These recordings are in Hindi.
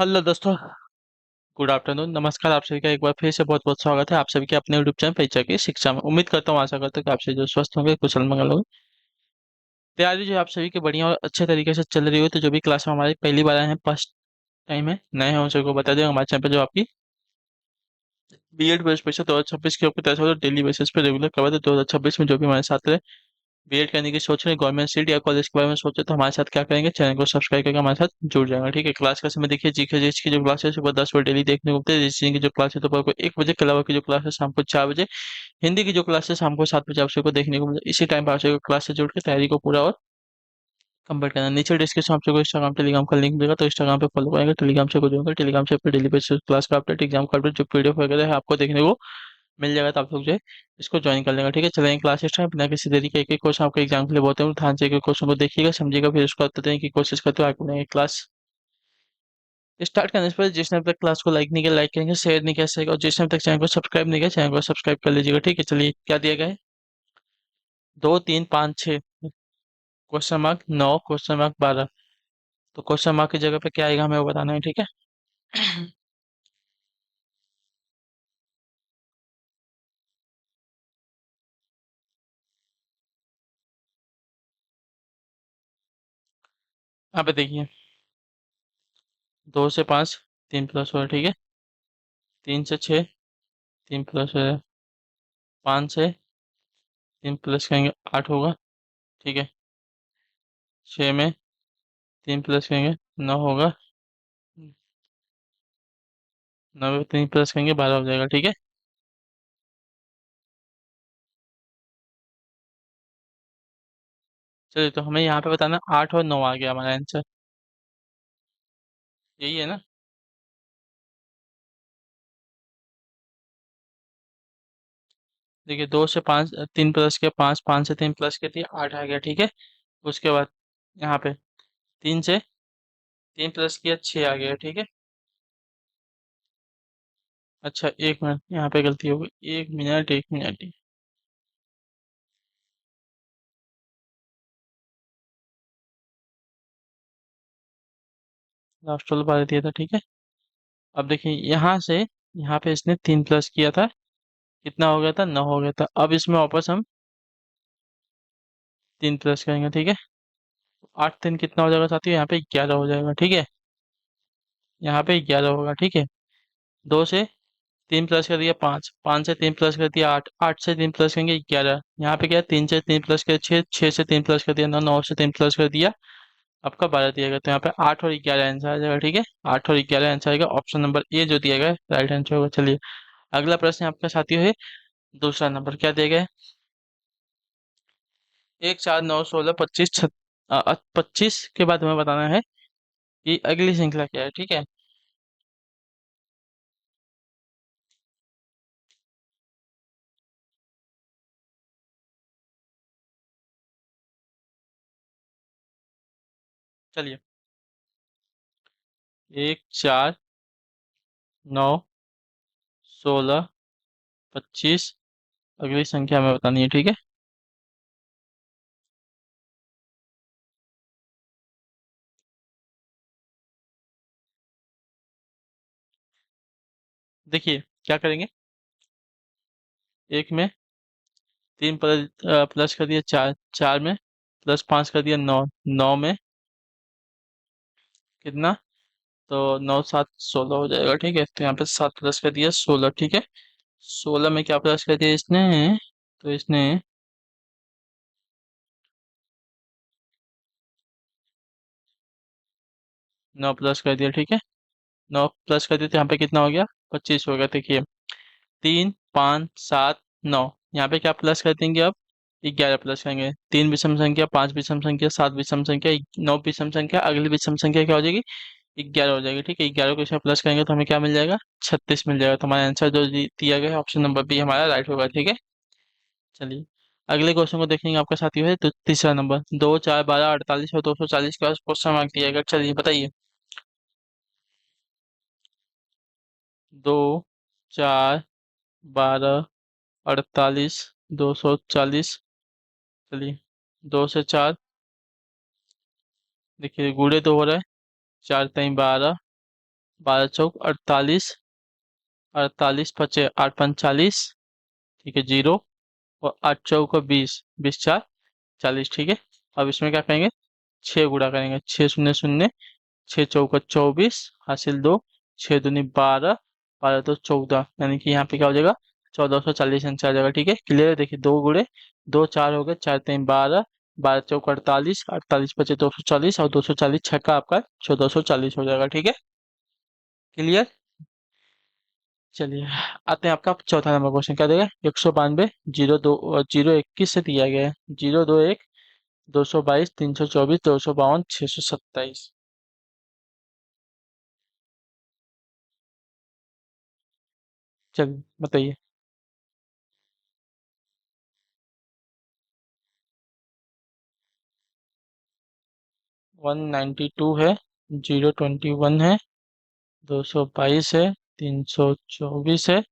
हेलो दोस्तों। गुड आफ्टरनून, नमस्कार। आप सभी का एक बार फिर से बहुत बहुत स्वागत है आप सभी के अपने यूट्यूब चैनल परिचय की शिक्षा में। उम्मीद करता हूँ, आशा करता हूँ कि आप सभी जो स्वस्थ होंगे, कुशल मंगल होंगे। तैयारी जो है आप सभी की बढ़िया और अच्छे तरीके से चल रही हो, तो जो भी क्लास में हमारी पहली बार आए हैं, फर्स्ट टाइम है, नए हैं, उन सबको बता दें हमारे चैनल पर जो आपकी बीएड बेस पे 2026 के ऊपर तरह डेली बेसिस पे रेगुलर करवा दे। 2026 में जो भी हमारे साथ रहे, बीएड करने की सोच रहे हैं, गवर्नमेंट सीट या कॉलेज के बारे में सोचे, तो हमारे साथ क्या करेंगे, चैनल को सब्सक्राइब करके हमारे साथ जुड़ जाएगा। ठीक है, क्लास का समय देखिए, जीके जीएस की जो क्लास है सुबह 10 बजे डेली देखने को मिलते हैं। रीजनिंग की जो क्लास है दोपहर को 1 बजे, के अलावा की जो क्लास है शाम को 4 बजे। हिंदी की जो क्लास है शाम को 7 बजे आप सबको देखने को मिलता है। इसी टाइम पर आप सबको क्लास से जुड़ के तैयारी को पूरा और कंप्लीट करना। नीचे डिस्क्रिप्शन आप सबको इंस्टाग्राम टेलीग्राम का लिंक मिलेगा, तो इंस्टाग्राम पे फॉलो करेंगे, टेलीग्राम से को जुड़ेंगे। टेलीग्राम से पे डेली बेसिस क्लास का अपडेट, एग्जाम का अपडेट, जो पीडीएफ वगैरह है आपको देखने को मिल जाएगा, तो आप लोग जो है इसको ज्वाइन कर लेंगे। ठीक है, चलेंगे क्लास स्टार्ट बिना किसी देरी के। एक एक क्वेश्चन आपका एग्जाम के लिए बहुत है, ध्यान से एक एक क्वेश्चन को देखिएगा, समझिएगा, फिर उसको उत्तर देने की कोशिश करते हो आगे बढ़ेंगे। क्लास स्टार्ट करने से पहले जिसने अब तक क्लास को लाइक नहीं किया लाइक करेंगे, शेयर नहीं किया शेयर, और जिसने अब तक चैनल को सब्सक्राइब नहीं किया चैनल को सब्सक्राइब कर लीजिएगा। ठीक है, चलिए क्या दिया गया है, 2 3 5 6, क्वेश्चन मार्क 9, क्वेश्चन मार्क 12। तो क्वेश्चन मार्क की जगह पे क्या आएगा हमें वो बताना है। ठीक है, यहाँ पे देखिए, 2 से 5 3 प्लस हो, ठीक है, 3 से 6 3 प्लस है, 5 से 3 प्लस करेंगे 8 होगा। ठीक है, 6 में 3 प्लस करेंगे 9 होगा। 9 में 3 प्लस करेंगे 12 हो जाएगा। ठीक है, चलिए तो हमें यहाँ पे बताना 8 और 9 आ गया हमारा आंसर, यही है ना। देखिए, 2 से 5 3 प्लस के 5, 5 से 3 प्लस के दिए 8 आ गया। ठीक है, उसके बाद यहाँ पे 3 से 3 प्लस किया 6 आ गया। ठीक है, अच्छा 1 मिनट, यहाँ पे गलती हो गई, 1 मिनट 1 मिनट। लास्ट वाला बार दिया था। ठीक है, अब देखिए यहाँ से यहाँ पे इसने 3 प्लस किया था, कितना हो गया था, 9 हो गया था। अब इसमें वापस हम 3 प्लस करेंगे। ठीक है, 8 3 कितना हो जाएगा साथियों, यहाँ पे 11 हो जाएगा। ठीक है, यहाँ पे 11 होगा। ठीक है, 2 से 3 प्लस कर दिया 5, 5 से 3 प्लस कर दिया 8, 8 से 3 प्लस करेंगे 11। यहाँ पे क्या है, 3 से 3 प्लस कर 6, 6 से 3 प्लस कर दिया 9, 9 से 3 प्लस कर दिया आपका 12 दिया गया। तो यहाँ पे 8 और 11 आंसर आ जाएगा। ठीक है, 8 और 11 आंसर आएगा, ऑप्शन नंबर ए जो दिया गया है राइट आंसर होगा। चलिए अगला प्रश्न आपका साथियों है, दूसरा नंबर क्या दिया गया है, 1 4 9 16 25 25 के बाद हमें बताना है कि अगली श्रृंखला क्या है। ठीक है, चलिए 1 4 9 16 25 अगली संख्या हमें बतानी है। ठीक है, देखिए क्या करेंगे, एक में 3 प्लस कर दिया 4, 4 में प्लस 5 कर दिया 9, 9 में कितना, तो 9 7 16 हो जाएगा। ठीक है, तो यहाँ पे 7 प्लस कर दिया 16। ठीक है, 16 में क्या प्लस कर दिया इसने, तो इसने 9 प्लस कर दिया। ठीक है, 9 प्लस कर दिया तो यहाँ पे कितना हो गया, 25 हो गया। देखिए 3 5 7 9, यहाँ पे क्या प्लस कर देंगे अब, 11 प्लस करेंगे। 3 विषम संख्या, 5 विषम संख्या, 7 विषम संख्या, 9 विषम संख्या, अगली विषम संख्या क्या हो जाएगी, 11 हो जाएगी। ठीक है, 11 को इसमें प्लस करेंगे तो हमें क्या मिल जाएगा, 36 मिल जाएगा। तो हमारा आंसर जो दिया गया है ऑप्शन नंबर बी हमारा राइट होगा। ठीक है, चलिए अगले क्वेश्चन को देखेंगे आपका साथी है, तो तीसरा नंबर 2 4 12 48 और 240 का क्वेश्चन मार्क दिया गया। चलिए बताइए, 2 4 12 48 240। चलिए 2 से 4, देखिए गुड़े तो हो रहा है, 4 3 12, 12 चौक 48, 48 पचे 8 5 40, ठीक है, जीरो। और 8 चौक 20, 20 4 40, ठीक है। अब इसमें क्या करेंगे, 6 गुणा करेंगे, 6 शून्य शून्य, 6 चौका 24, हासिल 2, 6 दूनी 12, 12 तो 14, यानी कि यहाँ पे क्या हो जाएगा, 1440 आंसर आ जाएगा, ठीक है। क्लियर है, देखिए 2 गुणे 2 4 हो गए, 4 3 12, 12 चौक 48, 48 पचे 240, और 240 छक्का आपका 1440 हो जाएगा, ठीक है। क्लियर। चलिए, आते हैं आपका चौथा नंबर क्वेश्चन, क्या देगा, 192, 0 21 से दिया गया है, 0 2 1, 222, 324, 252, 627। चलिए बताइए। 192 है, 021 है, 222 है, 324 है,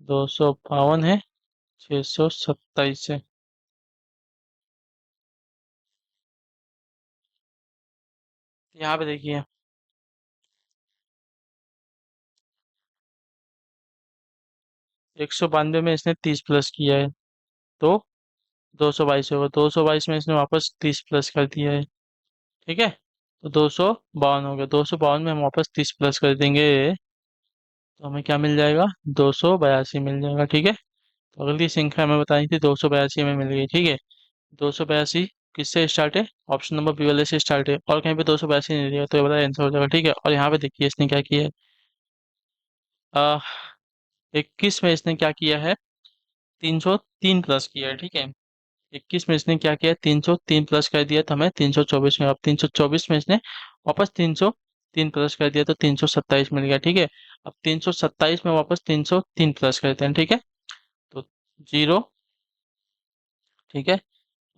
252 है, 627 है। यहाँ पे देखिए, 192 में इसने 30 प्लस किया है, तो 222 होगा, 222 में इसने वापस 30 प्लस कर दिया है, ठीक है। तो 252 हो गया, 252 में हम वापस 30 प्लस कर देंगे, तो हमें क्या मिल जाएगा, 282 मिल जाएगा, ठीक है। तो अगली संख्या हमें बतानी थी, 282 में मिल गई, ठीक है। 282 किससे स्टार्ट है, ऑप्शन नंबर बी वाले से स्टार्ट है, और कहीं पे 282 नहीं दिया, तो ये वाला आंसर हो जाएगा, ठीक है। और यहाँ पे देखिए इसने क्या किया है, आ, 21 में इसने क्या किया है, 303 प्लस किया है, ठीक है। 21 में इसने क्या किया, 303 प्लस कर दिया, तो हमें 324 में, अब 324 में इसने वापस 303 प्लस कर दिया, तो 327 मिल गया, ठीक है। अब 327 में वापस 303 प्लस करते हैं, ठीक है। तो जीरो, ठीक है।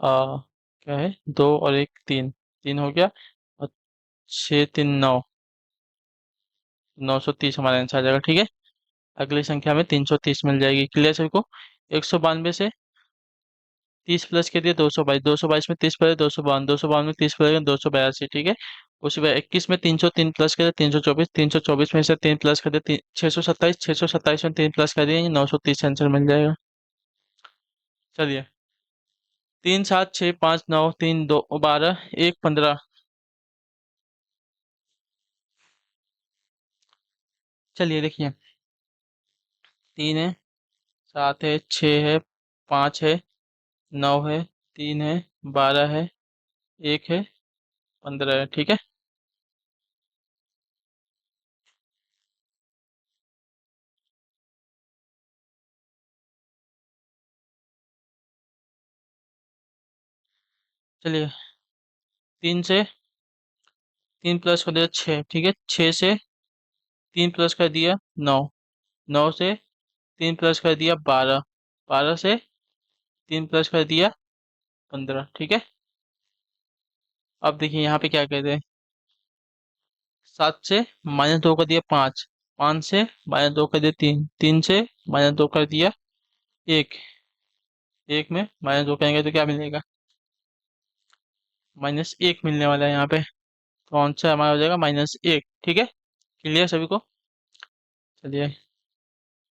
क्या है, 2 और 1 3, 3 हो गया, और 6 3 9, 930 हमारा आंसर आ जाएगा, ठीक है। अगली संख्या में 330 मिल जाएगी, क्लियर सभी को। 192 से 30 प्लस के दिए, 222, 222 में 30 प्लस, 252, 252 में 30 प्लस, 282, ठीक है। उसी बार 21 में 303 प्लस कर दिया, 324, 324 में से 3 प्लस कर दिया, 627, 627 में 3 प्लस कर दिया, 930 आंसर मिल जाएगा। चलिए, 3 7 6 5 9 3 2 12 1 15। चलिए देखिए, 3 है, 7 है, 6 है, 5 है, 9 है, 3 है, 12 है, 1 है, 15 है, ठीक है। चलिए, 3 से 3 प्लस कर दिया 6, ठीक है। 6 से 3 प्लस कर दिया 9, 9 से 3 प्लस कर दिया 12, 12 से 3 प्लस कर दिया 15, ठीक है। अब देखिए यहाँ पे क्या कहते हैं, 7 से -2 कर दिया 5, 5 से -2 कर दिया 3, 3 से -2 कर दिया 1, 1 में -2 करेंगे तो क्या मिलेगा, -1 मिलने वाला है यहाँ पे, तो आंसर हमारा हो जाएगा -1, ठीक है। क्लियर सभी को। चलिए,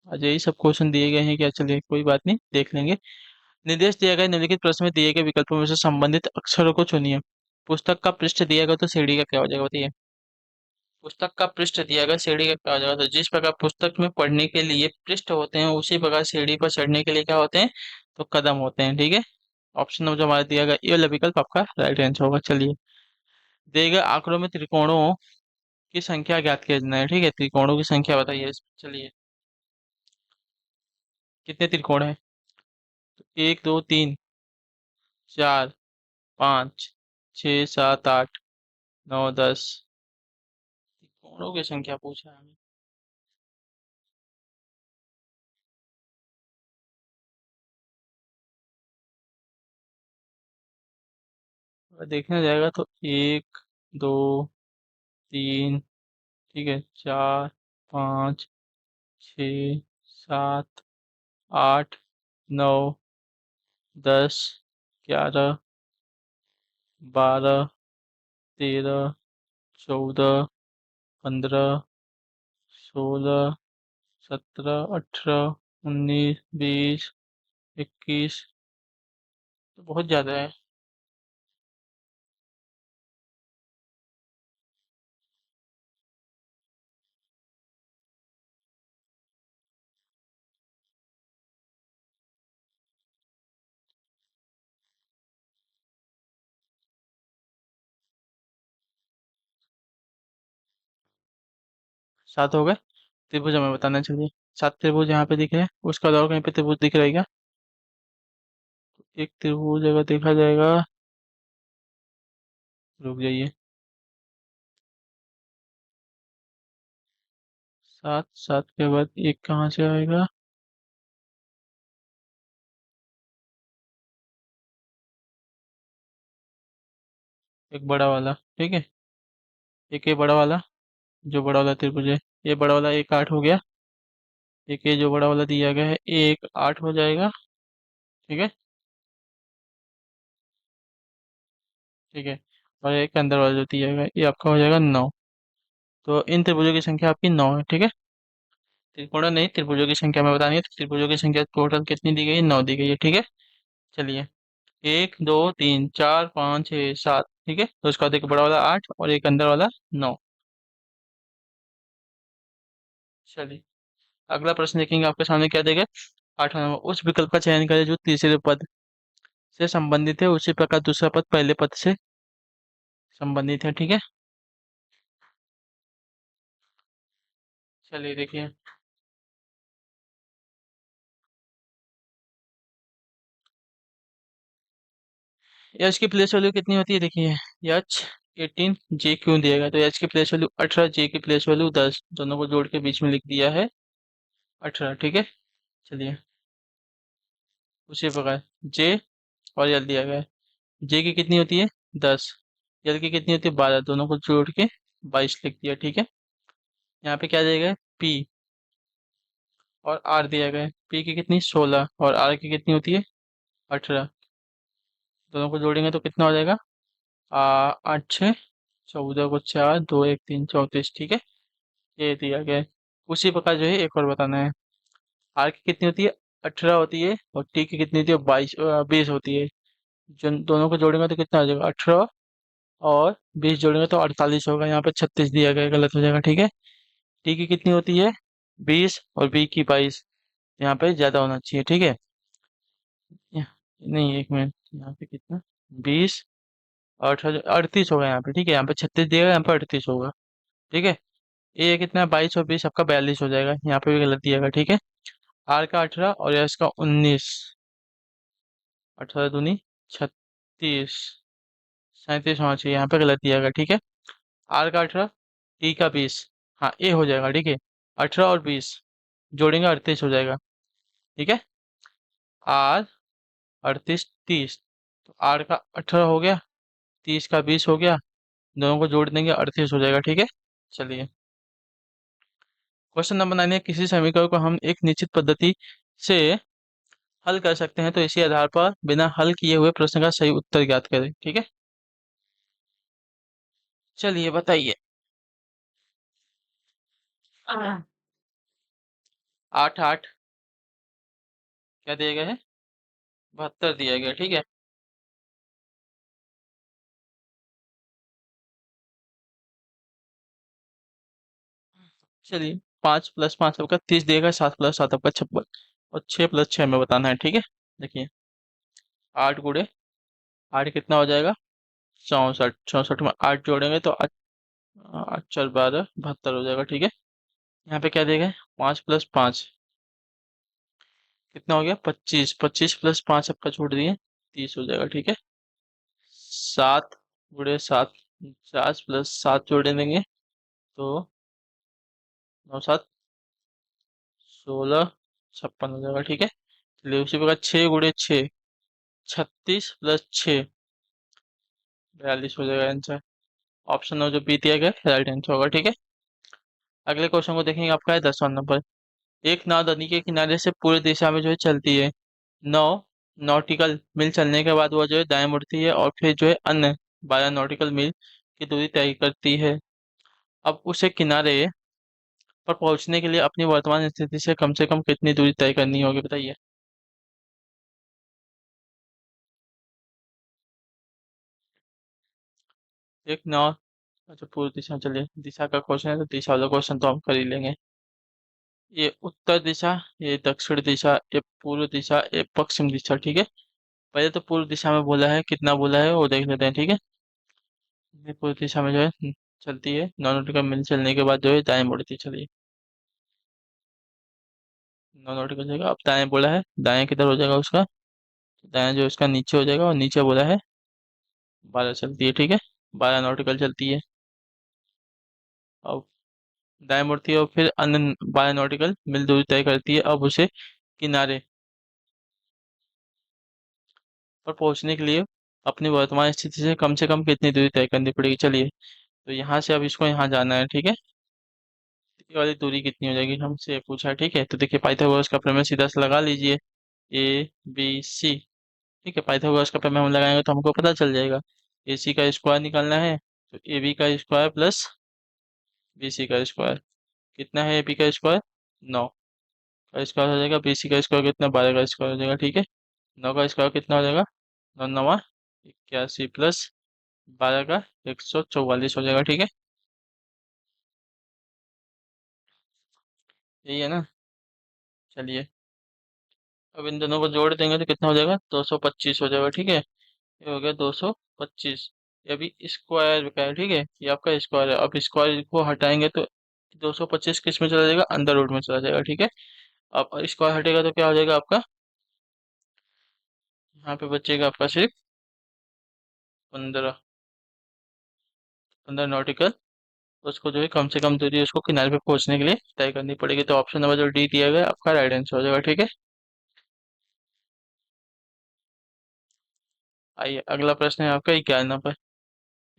आज यही सब क्वेश्चन दिए गए हैं क्या, चलिए कोई बात नहीं, देख लेंगे। निर्देश दिया गया, निम्नलिखित प्रश्न में दिए गए विकल्पों में से संबंधित अक्षरों को चुनिए। पुस्तक का पृष्ठ दिया गया, तो सीढ़ी का क्या हो जाएगा बताइए। पुस्तक का पृष्ठ दिया गया, सीढ़ी का क्या हो जाएगा, तो जिस प्रकार पुस्तक में पढ़ने के लिए पृष्ठ होते हैं, उसी प्रकार सीढ़ी पर चढ़ने के लिए क्या होते हैं, तो कदम होते हैं, ठीक है। ऑप्शन नंबर जो हमारा दिया गया, ये वाला विकल्प आपका राइट आंसर होगा। चलिए, दिए गए आंकड़ों में त्रिकोणों की संख्या ज्ञात करना है, ठीक है। त्रिकोणों की संख्या बताइए चलिए, कितने त्रिकोण है, तो 1 2 3 4 5 6 7 8 9 10, त्रिकोणों की संख्या पूछा है हमें। अगर देखने जाएगा तो 1 2 3, ठीक है, 4 5 6 7 8 9 10 11 12 13 14 15 16, 17, 18, 19, 20, 21, तो बहुत ज़्यादा है। 7 हो गए। त्रिभुज हमें बताना चाहिए। 7 त्रिभुज यहाँ पे दिख रहे हैं, उसका और कहीं पे त्रिभुज दिख रहा है क्या? एक त्रिभुज अगर देखा जाएगा, रुक जाइए। 7, 7 के बाद एक कहाँ से आएगा? एक बड़ा वाला, ठीक है। एक ये बड़ा वाला, जो बड़ा वाला त्रिभुज है, ये बड़ा वाला एक 8 हो गया। एक ये जो बड़ा वाला दिया गया है, एक 8 हो जाएगा, ठीक है। ठीक है। और एक अंदर वाला जो दिया गया है, ये आपका हो जाएगा 9। तो इन त्रिभुजों की संख्या आपकी 9 है, ठीक है। त्रिकोणों नहीं, त्रिभुजों की संख्या में बतानी है, तो त्रिभुजों की संख्या टोटल कितनी दी गई है? 9 दी गई है, ठीक है। चलिए, 1, 2, 3, 4, 5, 6, 7, ठीक है। तो उसका बाद एक बड़ा वाला 8 और एक अंदर वाला 9। चलिए, अगला प्रश्न देखेंगे आपके सामने क्या देगा। 8वां नंबर, उस विकल्प का चयन करें जो तीसरे पद से संबंधित है, उसी प्रकार दूसरा पद पहले पद से संबंधित है, ठीक है। चलिए देखिए, एच की प्लेस वैल्यू कितनी होती है? देखिए, एच 18, जे क्यों दिया गया? तो एच की प्लेस वैल्यू 18, जे की प्लेस वैल्यू 10, दोनों को जोड़ के बीच में लिख दिया है 18, ठीक है। चलिए, उसी प्रकार जे और यल दिया गया है। जे की कितनी होती है? 10। यल की कितनी होती है? 12, दोनों को जोड़ के 22 लिख दिया, ठीक है। यहाँ पे क्या दिया गया है? पी और आर दिया गया है। पी की कितनी? 16 और आर की कितनी होती है? 18, दोनों को जोड़ेंगे तो कितना हो जाएगा? 8, 6, 14 को 4, 2, 1, 3, 34, ठीक है। ये दिया गया है। उसी प्रकार जो है एक और बताना है। आर की कितनी होती है? 18 होती है और टी की कितनी होती है? 20 होती है। जो दोनों को जोड़ेंगे तो कितना आ जाएगा? 18 और 20 जोड़ेंगे तो 48 होगा। यहाँ पे 36 दिया गया है, गलत हो जाएगा, ठीक है। टी की कितनी होती है? 20 और बी की 22, यहाँ पे ज्यादा होना चाहिए, ठीक है। नहीं, एक मिनट, यहाँ पे कितना? 20 और 38 होगा यहाँ पे, ठीक है। यहाँ पे 36 दिया गया, यहाँ पे 38 होगा, ठीक है। ये कितना है? 22 और 20 आपका 42 हो जाएगा, यहाँ पे भी गलत दिया गया, ठीक है। आर का 18 और एस का 19, 18 दूनी 36, 37 होना चाहिए, यहाँ पे गलत दिया गया, ठीक है। आर का 18, टी का 20, हाँ ए हो जाएगा, ठीक है। 18 और 20 जोड़ेंगे 38 हो जाएगा, ठीक है। आर 38, 30, तो आर का 18 हो गया, 30 का 20 हो गया, दोनों को जोड़ देंगे 38 हो जाएगा, ठीक है। चलिए, क्वेश्चन नंबर 9 है, किसी समीकरण को हम एक निश्चित पद्धति से हल कर सकते हैं, तो इसी आधार पर बिना हल किए हुए प्रश्न का सही उत्तर ज्ञात करें, ठीक है। चलिए बताइए। 8, 8 क्या दिया गया है? 72 दिया गया, ठीक है। चलिए, 5 + 5 आपका 30 देगा, 7 + 7 आपका 56, और 6 + 6 में बताना है, ठीक है। देखिए, 8 कितना हो जाएगा? 64, 64 में 8 जोड़ेंगे तो 8 × 4 = 12, 72 हो जाएगा, ठीक है। यहाँ पे क्या देगा? 5 + 5 कितना हो गया? 25, 25 + 5 आपका छोड़ दिए 30 हो जाएगा, ठीक है। 7 × 7, 50 + 7 जोड़े देंगे तो 9, 7, 16, 56 हो जाएगा, ठीक है। चलिए, उसी प्रकार 6 × 6, 36 + 6, 42 हो जाएगा आंसर। ऑप्शन नंबर जो बी दिया गया है राइट आंसर होगा, ठीक है। अगले क्वेश्चन को देखेंगे, आपका है 10वां नंबर। एक नाव नदी के किनारे से पूरी दिशा में जो है चलती है। 9 नॉटिकल मील चलने के बाद वह जो है दाएं मुड़ती है और फिर जो है अन्य 12 नॉटिकल मील की दूरी तय करती है। अब उसे किनारे पर पहुंचने के लिए अपनी वर्तमान स्थिति से कम कितनी दूरी तय करनी होगी, बताइए। एक नौ। अच्छा, पूर्व दिशा, चलिए दिशा का क्वेश्चन है तो दिशा वाला क्वेश्चन तो हम कर ही लेंगे। ये उत्तर दिशा, ये दक्षिण दिशा, ये पूर्व दिशा, ये पश्चिम दिशा, ठीक है। पहले तो पूर्व दिशा में बोला है, कितना बोला है वो देख लेते हैं, ठीक है। ये पूर्व दिशा में जो है चलती है, नौ नॉटिकल मील चलने के बाद जो है दाएं मुड़ती चलिए। नौ नॉटिकल जाएगा, अब दाएं बोला है, दाएं किधर हो जाएगा उसका, दाएं जो इसका नीचे हो जाएगा, और नीचे बोला है 12 चलती है, ठीक है। 12 नॉटिकल चलती है। अब दाएं मुड़ती है और फिर अन्य 12 नॉटिकल मील दूरी तय करती है, अब उसे किनारे पर पहुंचने के लिए अपनी वर्तमान स्थिति से कम कितनी दूरी तय करनी पड़ेगी, चलिए। तो यहाँ से अब इसको यहाँ जाना है, ठीक है। ये वाली दूरी कितनी हो जाएगी हमसे पूछा है, ठीक है। तो देखिए पाइथागोरस का प्रमेय सीधा से लगा लीजिए। ए बी सी, ठीक है। पाइथागोरस का प्रमेय हम लगाएंगे तो हमको पता चल जाएगा। ए सी का स्क्वायर निकालना है तो ए बी का स्क्वायर प्लस बी सी का स्क्वायर। कितना है ए बी का स्क्वायर, 9 का स्क्वायर हो जाएगा। बी सी का स्क्वायर कितना, 12 का स्क्वायर हो जाएगा, ठीक है। 9 का स्क्वायर कितना हो जाएगा, 9 9 81 प्लस 12 का 144 हो जाएगा, ठीक है। यही है ना। चलिए, अब इन दोनों को जोड़ देंगे तो कितना हो जाएगा, 225 हो जाएगा, ठीक है। ये हो गया 225। ये अभी स्क्वायर का है, ठीक है। ये आपका स्क्वायर है, अब स्क्वायर को हटाएंगे तो 225 किस में चला जाएगा, अंदर रूट में चला जाएगा, ठीक है। अब स्क्वायर हटेगा तो क्या हो जाएगा आपका, यहाँ पे बचेगा आपका सिर्फ 15। 15 नॉटिकल, उसको जो है कम से कम दूरी उसको किनारे पे पहुंचने के लिए तय करनी पड़ेगी। तो ऑप्शन नंबर जो डी दिया गया है, आपका राइट आंसर हो जाएगा, ठीक है। आइए अगला प्रश्न है आपका 11 नंबर।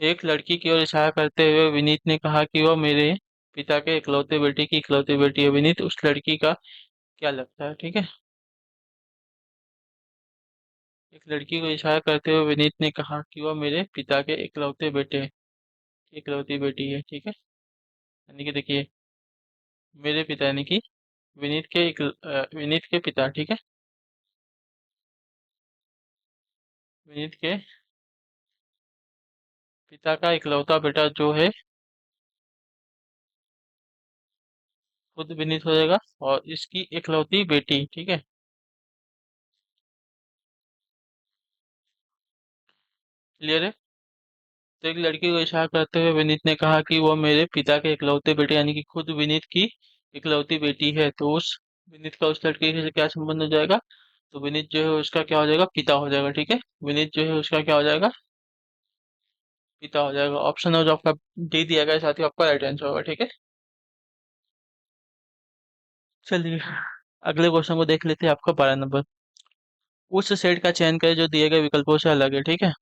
एक लड़की की ओर इशारा करते हुए विनीत ने कहा कि वह मेरे पिता के इकलौते बेटे की इकलौती बेटी है। विनीत उस लड़की का क्या लगता है, ठीक है। एक लड़की को इशारा करते हुए विनीत ने कहा कि वह मेरे पिता के इकलौते बेटे की इकलौती बेटी है, ठीक है। यानी कि देखिए, मेरे पिता यानी कि विनीत के पिता, ठीक है। विनीत के पिता का इकलौता बेटा जो है खुद विनीत हो जाएगा, और इसकी इकलौती बेटी, ठीक है। क्लियर है। तो एक लड़की को इशारा करते हुए विनीत ने कहा कि वो मेरे पिता के इकलौते बेटे यानी कि खुद विनीत की इकलौती बेटी है। तो उस विनीत का उस लड़के से क्या संबंध हो जाएगा, तो विनीत जो है उसका क्या हो जाएगा, पिता हो जाएगा, ठीक है। विनीत जो है उसका क्या हो जाएगा, पिता हो जाएगा। ऑप्शन है जो आपका डी दिया गया है, साथ ही आपका राइट आंसर होगा, ठीक है। चलिए अगले क्वेश्चन को देख लेते हैं, आपका 12 नंबर। उस सेट का चयन करें जो दिए गए विकल्पों से अलग है, ठीक है।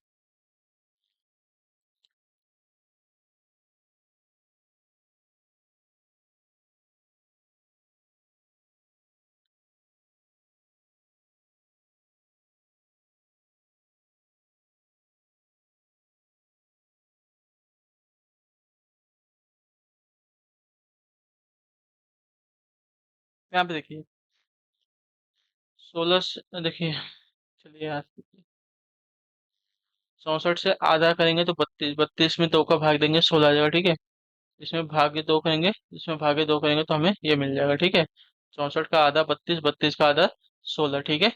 यहाँ पे देखिए 16, देखिए, चलिए यार, 64 से आधा करेंगे तो 32, 32 में 2 का भाग देंगे 16 आ जाएगा, ठीक है। इसमें भागे 2 करेंगे, इसमें भागे 2 करेंगे तो हमें ये मिल जाएगा, ठीक है। 64 का आधा 32, 32 का आधा 16, ठीक है।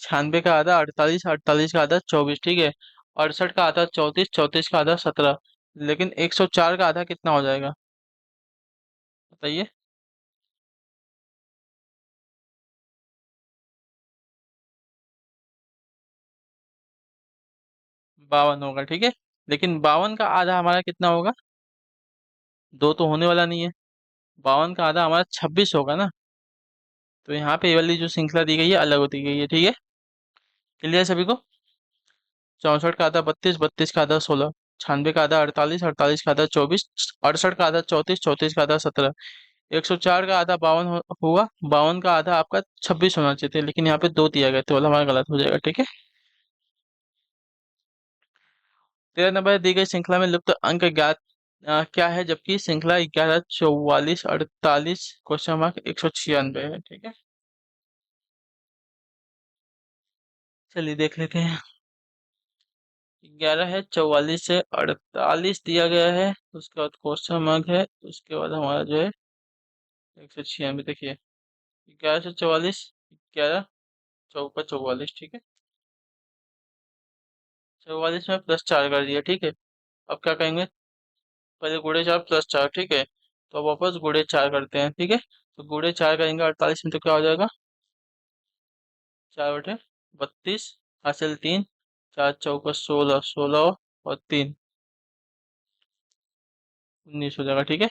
96 का आधा 48, 48 का आधा 24, ठीक है। 68 का आधा 34, 34 का आधा 17। लेकिन 104 का आधा कितना हो जाएगा, बताइए। 52 होगा, ठीक है। लेकिन 52 का आधा हमारा कितना होगा, 2 तो होने वाला नहीं है। 52 का आधा हमारा 26 होगा ना। तो यहाँ पे ये वाली जो श्रृंखला दी गई है अलग होती गई है, ठीक है। क्लियर सभी को। 64 का आधा 32, 32 का आधा 16, 96 का आधा 48, 48 का आधा 24, 68 का आधा 34, 34 का आधा 17। 104 का आधा 52 हुआ। 52 का आधा आपका 26 होना चाहिए थे, लेकिन यहाँ पे 2 दिया गया तो वाला हमारा गलत हो जाएगा, ठीक है। 13 नंबर दी गई श्रृंखला में लुप्त अंक ज्ञात क्या है जबकि श्रृंखला 11 44 48 क्वेश्चन मार्क 196 है, ठीक है। चलिए देख लेते हैं। 11 है, 44 से 48 दिया गया है, उसके बाद क्वेश्चन मार्क है, उसके बाद हमारा जो है 196। देखिए 11 से 44, 11 चौका 44, ठीक है। 44 में +4 कर दिया, ठीक है। अब क्या करेंगे, पहले ×4 +4, ठीक है। तो अब वापस ×4 करते हैं, ठीक है। तो ×4 करेंगे 48 में, तो क्या हो जाएगा, 4/32, हासिल 3, 4 चौका 16, 16 और 3 19 हो जाएगा, ठीक है।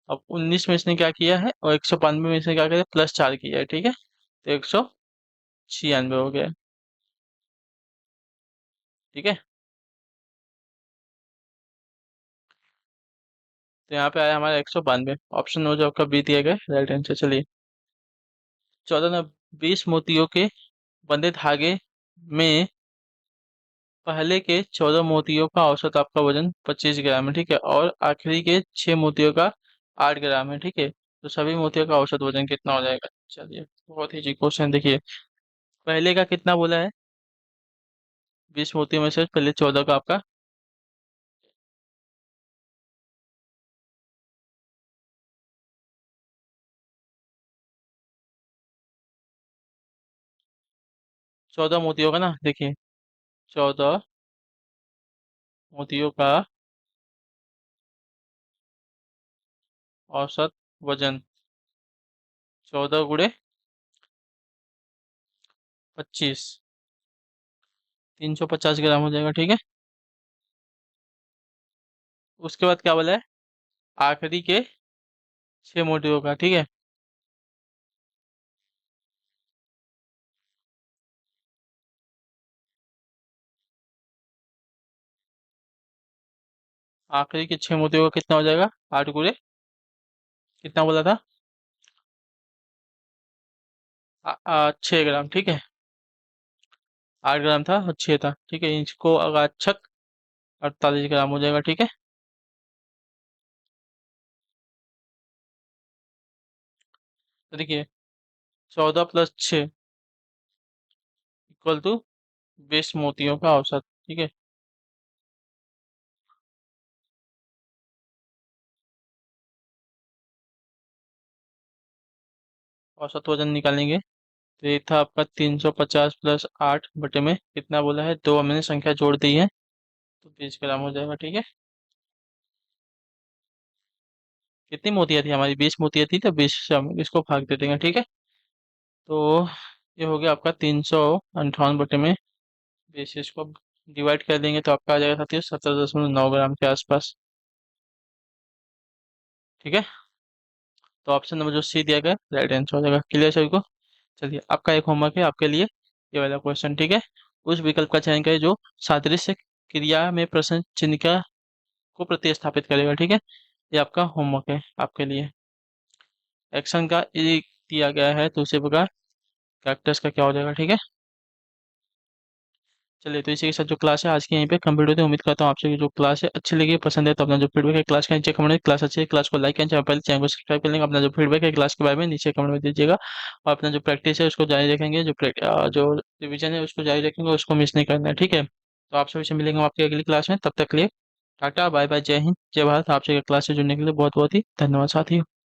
अब 19 में इसने क्या किया है, और 192 में इसने क्या किया, +4 किया है, ठीक है। तो 196 हो गया, ठीक है। तो यहाँ पे आया हमारा 192, ऑप्शन हो जो आपका बी दिया गया राइट आंसर। चलिए, 14 ने 20 मोतियों के बंधे धागे में पहले के 14 मोतियों का औसत आपका वजन 25 ग्राम है, ठीक है। और आखिरी के 6 मोतियों का 8 ग्राम है, ठीक है। तो सभी मोतियों का औसत वजन कितना हो जाएगा। चलिए, बहुत ही जी क्वेश्चन। देखिए, पहले का कितना बोला है, 20 मोतियों में से पहले 14 का आपका, 14 मोतियों का ना, देखिए 14 मोतियों का औसत वजन 14 × 25, 350 ग्राम हो जाएगा, ठीक है। उसके बाद क्या बोला है, आखिरी के 6 मोतियों का, ठीक है। आखिरी के 6 मोतियों का कितना हो जाएगा, 8 × कितना बोला था, 6 ग्राम, ठीक है। 8 ग्राम था और 6 था, ठीक है। इसको अगर छक 48 ग्राम हो जाएगा, ठीक है। तो देखिए, 14 + 6 इक्वल टू 20 मोतियों का औसत, ठीक है। औसत वजन निकालेंगे, तो ये था आपका 350 + 8 में कितना बोला है, दो हमने संख्या जोड़ दी है, तो 20 ग्राम हो जाएगा, ठीक है। कितनी मोतियाँ थी हमारी, 20 मोतियाँ थी, तो 20 से हम इसको भाग दे देंगे, ठीक है। तो ये हो गया आपका 358 में 20, इसको डिवाइड कर देंगे तो आपका आ जाएगा साथियों 17.9 ग्राम के आसपास, ठीक है। तो ऑप्शन नंबर जो सी दिया गया राइट आंसर हो जाएगा। क्लियर सभी को। चलिए, आपका एक होमवर्क है आपके लिए, ये वाला क्वेश्चन, ठीक है। उस विकल्प का चयन करें जो सादृश्य क्रिया में प्रश्न चिन्ह का को प्रतिस्थापित करेगा, ठीक है। ये आपका होमवर्क है आपके लिए। एक्शन का ये दिया गया है, तो उसी प्रकार कैरेक्टर्स का क्या हो जाएगा, ठीक है। चलिए, तो इसी के साथ जो क्लास है आज की यहीं पे कंप्लीट होती है। उम्मीद करता हूँ आपसे की जो क्लास है अच्छी लगी, पसंद है तो अपना जो फीडबैक है क्लास का नीचे कमेंट में, क्लास अच्छी है क्लास को लाइक एंड पहले चैनल को सब्सक्राइब कर लेंगे। अपना जो फीडबैक है क्लास के बारे में नीचे कमेंट में दीजिएगा, और अपना जो प्रैक्टिस है उसको जारी रखेंगे, जो रिविजन है उसको जारी रखेंगे, उसको मिस नहीं करना है, ठीक है। तो आप सभी से मिलेंगे हम आपकी अगली क्लास में, तब तक के लिए टाटा बाय बाय, जय हिंद जय भारत। आपसे क्लास से जुड़ने के लिए बहुत बहुत ही धन्यवाद साथियों।